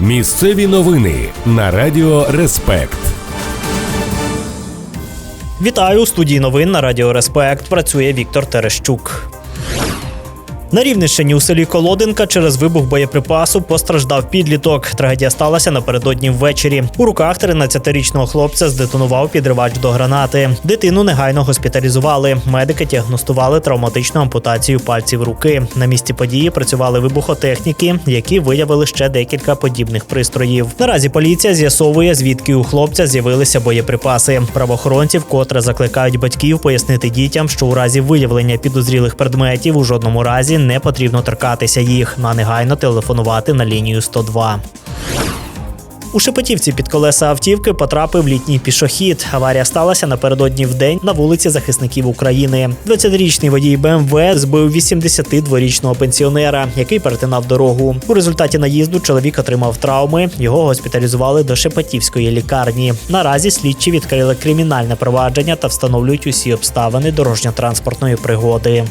Місцеві новини на Радіо Респект. Вітаю! У студії новин на Радіо Респект працює Віктор Терещук. На Рівненщині у селі Колодинка через вибух боєприпасу постраждав підліток. Трагедія сталася напередодні ввечері. У руках 13-річного хлопця здетонував підривач до гранати. Дитину негайно госпіталізували. Медики діагностували травматичну ампутацію пальців руки. На місці події працювали вибухотехніки, які виявили ще декілька подібних пристроїв. Наразі поліція з'ясовує, звідки у хлопця з'явилися боєприпаси. Правоохоронці вкотре закликають батьків пояснити дітям, що у разі виявлення підозрілих предметів у жодному разі не потрібно торкатися їх, а негайно телефонувати на лінію 102. У Шепетівці під колеса автівки потрапив літній пішохід. Аварія сталася напередодні вдень на вулиці Захисників України. 20-річний водій БМВ збив 82-річного пенсіонера, який перетинав дорогу. У результаті наїзду чоловік отримав травми. Його госпіталізували до Шепетівської лікарні. Наразі слідчі відкрили кримінальне провадження та встановлюють усі обставини дорожньо-транспортної пригоди.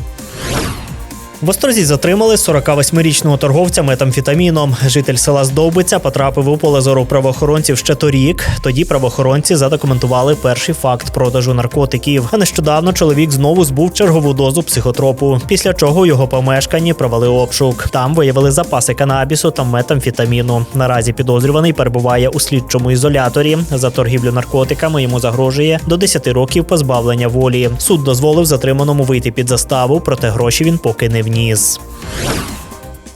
В Острозі затримали 48-річного торговця метамфетаміном. Житель села Здовбиця потрапив у поле зору правоохоронців ще торік. Тоді правоохоронці задокументували перший факт продажу наркотиків. А нещодавно чоловік знову збув чергову дозу психотропу, після чого у його помешканні провели обшук. Там виявили запаси канабісу та метамфетаміну. Наразі підозрюваний перебуває у слідчому ізоляторі. За торгівлю наркотиками йому загрожує до 10 років позбавлення волі. Суд дозволив затриманому вийти під заставу, проте гроші він поки не вніс.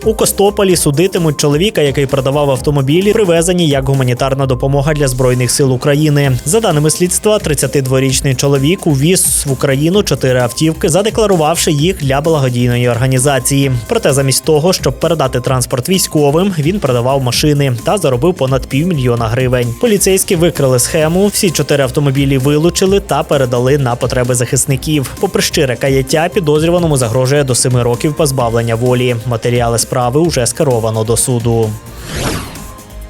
У Костополі судитимуть чоловіка, який продавав автомобілі, привезені як гуманітарна допомога для Збройних сил України. За даними слідства, 32-річний чоловік увіз в Україну 4 автівки, задекларувавши їх для благодійної організації. Проте замість того, щоб передати транспорт військовим, він продавав машини та заробив понад $500 000 гривень. Поліцейські викрили схему, всі 4 автомобілі вилучили та передали на потреби захисників. Попри щире каяття, підозрюваному загрожує до 7 років позбавлення волі. Матеріали справи вже скеровано до суду.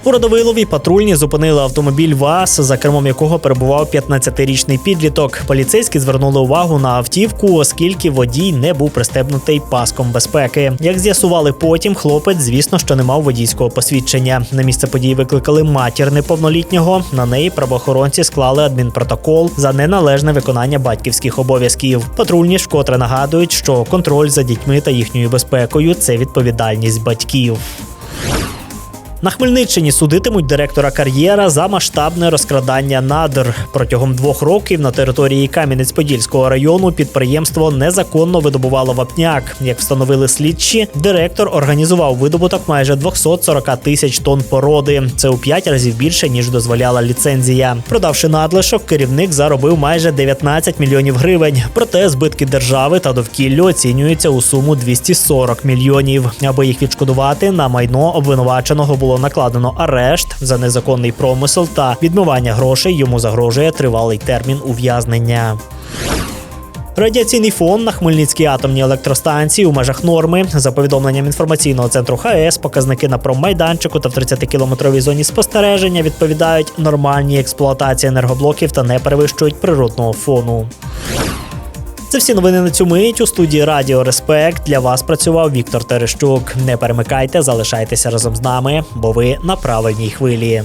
У Радовилові патрульні зупинили автомобіль ВАЗ, за кермом якого перебував 15-річний підліток. Поліцейські звернули увагу на автівку, оскільки водій не був пристебнутий паском безпеки. Як з'ясували потім, хлопець, звісно, що не мав водійського посвідчення. На місце події викликали матір неповнолітнього. На неї правоохоронці склали адмінпротокол за неналежне виконання батьківських обов'язків. Патрульні ж вкотре нагадують, що контроль за дітьми та їхньою безпекою – це відповідальність батьків. На Хмельниччині судитимуть директора кар'єра за масштабне розкрадання надр. Протягом 2 років на території Кам'янець-Подільського району підприємство незаконно видобувало вапняк. Як встановили слідчі, директор організував видобуток майже 240 тисяч тонн породи. Це у 5 разів більше, ніж дозволяла ліцензія. Продавши надлишок, керівник заробив майже 19 мільйонів гривень. Проте збитки держави та довкіллю оцінюються у суму 240 мільйонів. Аби їх відшкодувати, на майно обвинуваченого було накладено арешт за незаконний промисел та відмивання грошей, йому загрожує тривалий термін ув'язнення. Радіаційний фон на Хмельницькій атомній електростанції у межах норми. За повідомленням інформаційного центру ХАЕС, показники на промайданчику та в 30-кілометровій зоні спостереження відповідають нормальній експлуатації енергоблоків та не перевищують природного фону. Це всі новини на цю мить. У студії Радіо Респект для вас працював Віктор Терещук. Не перемикайте, залишайтеся разом з нами, бо ви на правильній хвилі.